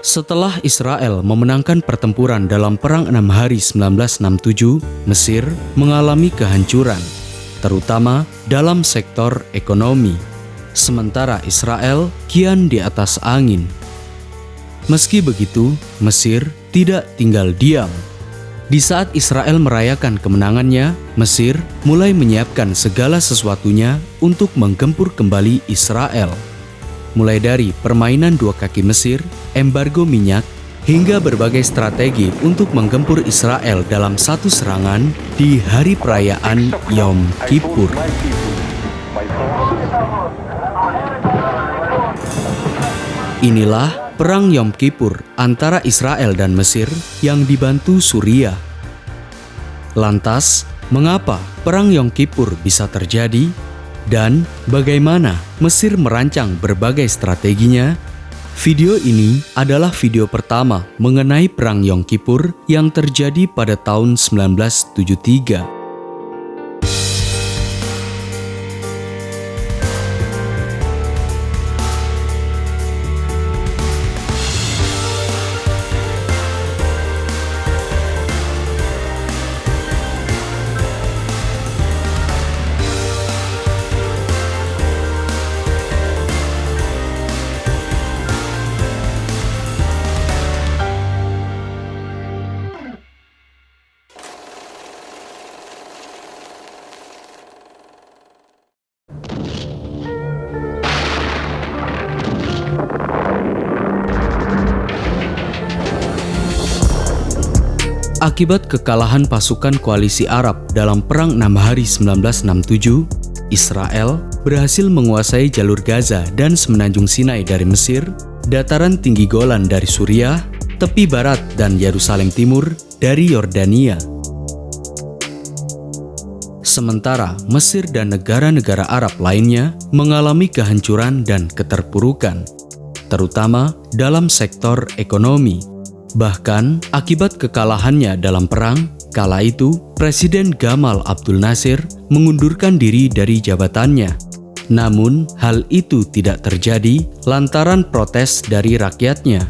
Setelah Israel memenangkan pertempuran dalam Perang 6 Hari 1967, Mesir mengalami kehancuran, terutama dalam sektor ekonomi. Sementara Israel kian di atas angin. Meski begitu, Mesir tidak tinggal diam. Di saat Israel merayakan kemenangannya, Mesir mulai menyiapkan segala sesuatunya untuk menggempur kembali Israel. Mulai dari permainan dua kaki Mesir, embargo minyak, hingga berbagai strategi untuk menggempur Israel dalam satu serangan di hari perayaan Yom Kippur. Inilah Perang Yom Kippur antara Israel dan Mesir yang dibantu Suriah. Lantas, mengapa Perang Yom Kippur bisa terjadi? Dan bagaimana Mesir merancang berbagai strateginya? Video ini adalah video pertama mengenai Perang Yom Kippur yang terjadi pada tahun 1973. Akibat kekalahan pasukan koalisi Arab dalam Perang 6 Hari 1967, Israel berhasil menguasai jalur Gaza dan semenanjung Sinai dari Mesir, dataran tinggi Golan dari Suriah, tepi barat dan Yerusalem Timur dari Yordania. Sementara Mesir dan negara-negara Arab lainnya mengalami kehancuran dan keterpurukan, terutama dalam sektor ekonomi. Bahkan, akibat kekalahannya dalam perang, kala itu Presiden Gamal Abdul Nasir mengundurkan diri dari jabatannya. Namun, hal itu tidak terjadi lantaran protes dari rakyatnya.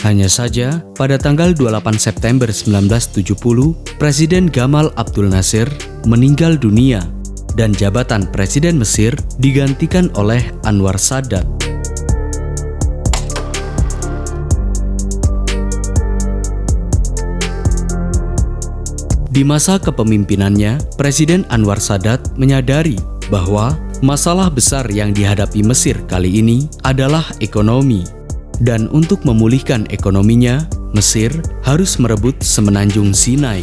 Hanya saja, pada tanggal 28 September 1970, Presiden Gamal Abdul Nasir meninggal dunia dan jabatan Presiden Mesir digantikan oleh Anwar Sadat. Di masa kepemimpinannya, Presiden Anwar Sadat menyadari bahwa masalah besar yang dihadapi Mesir kali ini adalah ekonomi. Dan untuk memulihkan ekonominya, Mesir harus merebut semenanjung Sinai.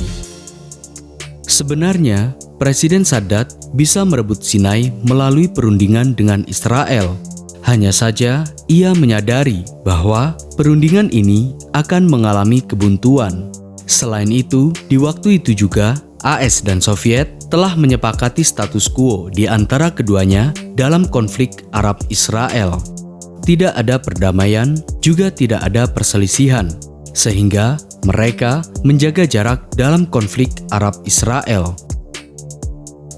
Sebenarnya, Presiden Sadat bisa merebut Sinai melalui perundingan dengan Israel. Hanya saja, ia menyadari bahwa perundingan ini akan mengalami kebuntuan. Selain itu, di waktu itu juga, AS dan Soviet telah menyepakati status quo di antara keduanya dalam konflik Arab-Israel. Tidak ada perdamaian, juga tidak ada perselisihan, sehingga mereka menjaga jarak dalam konflik Arab-Israel.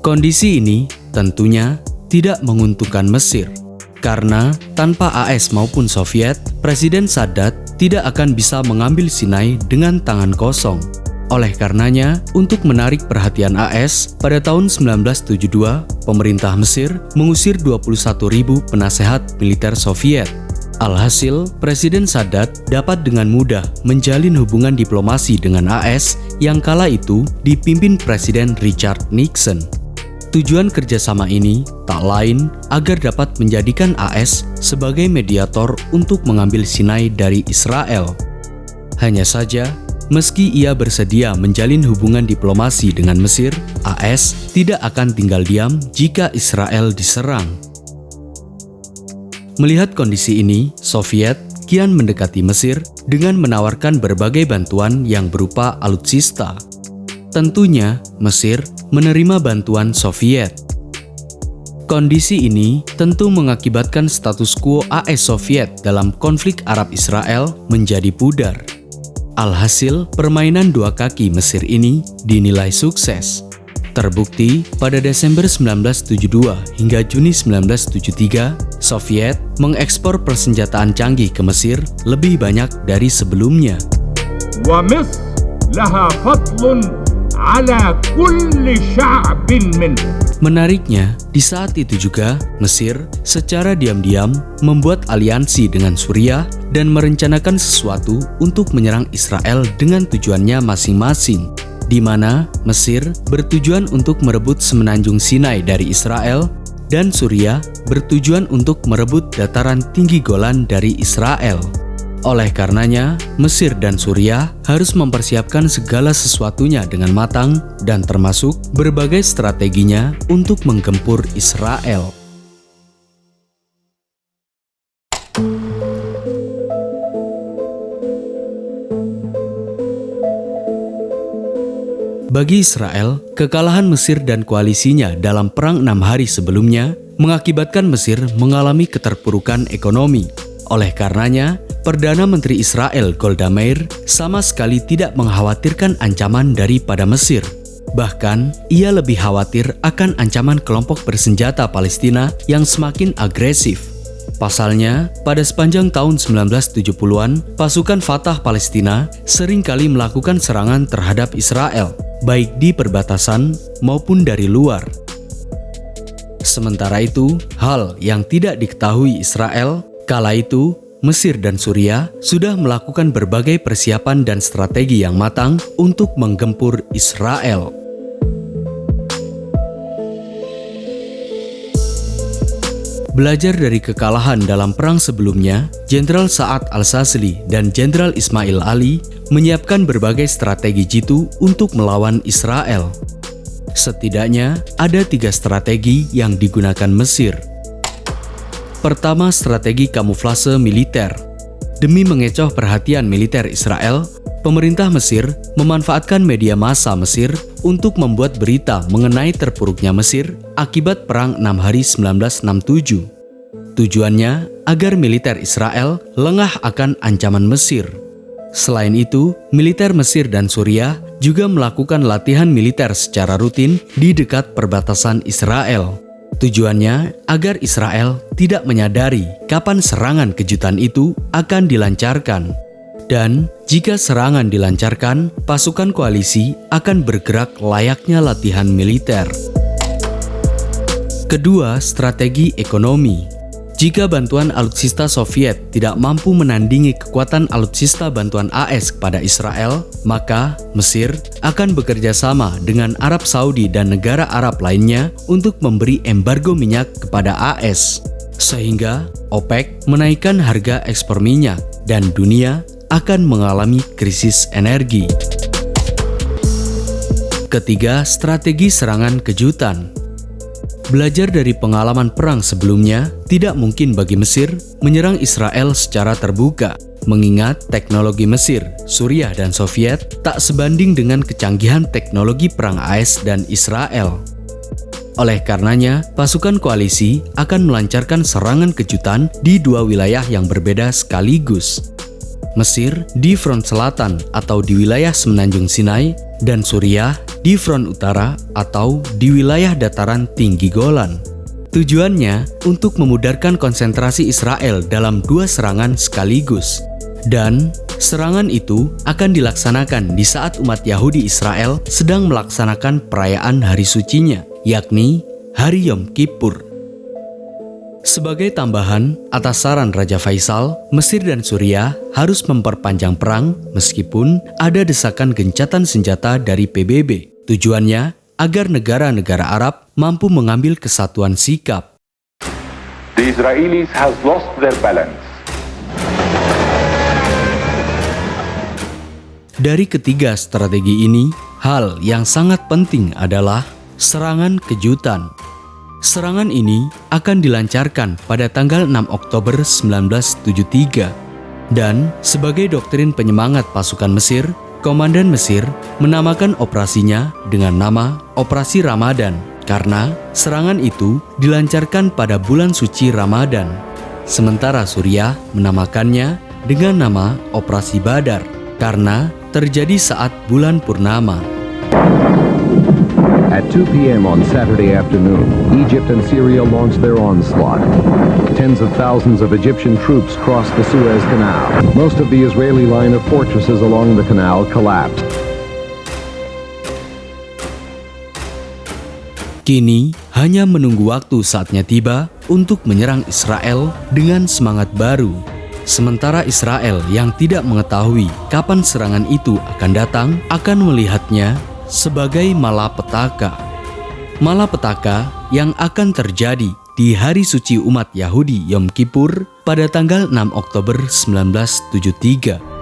Kondisi ini tentunya tidak menguntungkan Mesir, karena tanpa AS maupun Soviet, Presiden Sadat tidak akan bisa mengambil Sinai dengan tangan kosong. Oleh karenanya, untuk menarik perhatian AS, pada tahun 1972, pemerintah Mesir mengusir 21.000 penasehat militer Soviet. Alhasil, Presiden Sadat dapat dengan mudah menjalin hubungan diplomasi dengan AS yang kala itu dipimpin Presiden Richard Nixon. Tujuan kerjasama ini tak lain agar dapat menjadikan AS sebagai mediator untuk mengambil Sinai dari Israel. Hanya saja, meski ia bersedia menjalin hubungan diplomasi dengan Mesir, AS tidak akan tinggal diam jika Israel diserang. Melihat kondisi ini, Soviet kian mendekati Mesir dengan menawarkan berbagai bantuan yang berupa alutsista. Tentunya, Mesir menerima bantuan Soviet. Kondisi ini tentu mengakibatkan status quo AS Soviet dalam konflik Arab-Israel menjadi pudar. Alhasil, permainan dua kaki Mesir ini dinilai sukses. Terbukti pada Desember 1972 hingga Juni 1973, Soviet mengekspor persenjataan canggih ke Mesir lebih banyak dari sebelumnya. ومصر لها فضل على كل شعب منه. Menariknya, di saat itu juga Mesir secara diam-diam membuat aliansi dengan Suriah dan merencanakan sesuatu untuk menyerang Israel dengan tujuannya masing-masing, di mana Mesir bertujuan untuk merebut semenanjung Sinai dari Israel dan Suriah bertujuan untuk merebut dataran tinggi Golan dari Israel. Oleh karenanya, Mesir dan Suriah harus mempersiapkan segala sesuatunya dengan matang dan termasuk berbagai strateginya untuk menggempur Israel. Bagi Israel, kekalahan Mesir dan koalisinya dalam Perang 6 Hari sebelumnya mengakibatkan Mesir mengalami keterpurukan ekonomi. Oleh karenanya, Perdana Menteri Israel Golda Meir sama sekali tidak mengkhawatirkan ancaman daripada Mesir. Bahkan, ia lebih khawatir akan ancaman kelompok bersenjata Palestina yang semakin agresif. Pasalnya, pada sepanjang tahun 1970-an, pasukan Fatah Palestina seringkali melakukan serangan terhadap Israel, baik di perbatasan maupun dari luar. Sementara itu, hal yang tidak diketahui Israel, kala itu Mesir dan Suriah sudah melakukan berbagai persiapan dan strategi yang matang untuk menggempur Israel. Belajar dari kekalahan dalam perang sebelumnya, Jenderal Sa'ad al-Sasli dan Jenderal Ismail Ali menyiapkan berbagai strategi jitu untuk melawan Israel. Setidaknya ada 3 strategi yang digunakan Mesir. Pertama, strategi kamuflase militer. Demi mengecoh perhatian militer Israel, pemerintah Mesir memanfaatkan media massa Mesir untuk membuat berita mengenai terpuruknya Mesir akibat Perang 6 Hari 1967. Tujuannya agar militer Israel lengah akan ancaman Mesir. Selain itu, militer Mesir dan Suriah juga melakukan latihan militer secara rutin di dekat perbatasan Israel. Tujuannya agar Israel tidak menyadari kapan serangan kejutan itu akan dilancarkan. Dan jika serangan dilancarkan, pasukan koalisi akan bergerak layaknya latihan militer. Kedua, strategi ekonomi. Jika bantuan alutsista Soviet tidak mampu menandingi kekuatan alutsista bantuan AS kepada Israel, maka Mesir akan bekerja sama dengan Arab Saudi dan negara Arab lainnya untuk memberi embargo minyak kepada AS. Sehingga OPEC menaikkan harga ekspor minyak dan dunia akan mengalami krisis energi. Ketiga, strategi serangan kejutan. Belajar dari pengalaman perang sebelumnya, tidak mungkin bagi Mesir menyerang Israel secara terbuka, mengingat teknologi Mesir, Suriah, dan Soviet tak sebanding dengan kecanggihan teknologi perang AS dan Israel. Oleh karenanya, pasukan koalisi akan melancarkan serangan kejutan di 2 wilayah yang berbeda sekaligus. Mesir di front selatan atau di wilayah semenanjung Sinai, dan Suriah di front utara atau di wilayah dataran tinggi Golan. Tujuannya untuk memudarkan konsentrasi Israel dalam 2 serangan sekaligus. Dan serangan itu akan dilaksanakan di saat umat Yahudi Israel sedang melaksanakan perayaan hari sucinya, yakni Hari Yom Kippur. Sebagai tambahan, atas saran Raja Faisal, Mesir dan Suriah harus memperpanjang perang meskipun ada desakan gencatan senjata dari PBB. Tujuannya agar negara-negara Arab mampu mengambil kesatuan sikap. The Israelis has lost their balance. Dari ketiga strategi ini, hal yang sangat penting adalah serangan kejutan. Serangan ini akan dilancarkan pada tanggal 6 Oktober 1973. Dan sebagai doktrin penyemangat pasukan Mesir, Komandan Mesir menamakan operasinya dengan nama Operasi Ramadan karena serangan itu dilancarkan pada bulan suci Ramadan. Sementara Suriah menamakannya dengan nama Operasi Badar karena terjadi saat bulan purnama. At 2 p.m. on Saturday afternoon, Egypt and Syria launched their onslaught. Tens of thousands of Egyptian troops crossed the Suez Canal. Most of the Israeli line of fortresses along the canal collapsed. Kini hanya menunggu waktu saatnya tiba untuk menyerang Israel dengan semangat baru. Sementara Israel yang tidak mengetahui kapan serangan itu akan datang akan melihatnya sebagai malapetaka. Malapetaka yang akan terjadi di hari suci umat Yahudi Yom Kippur pada tanggal 6 Oktober 1973.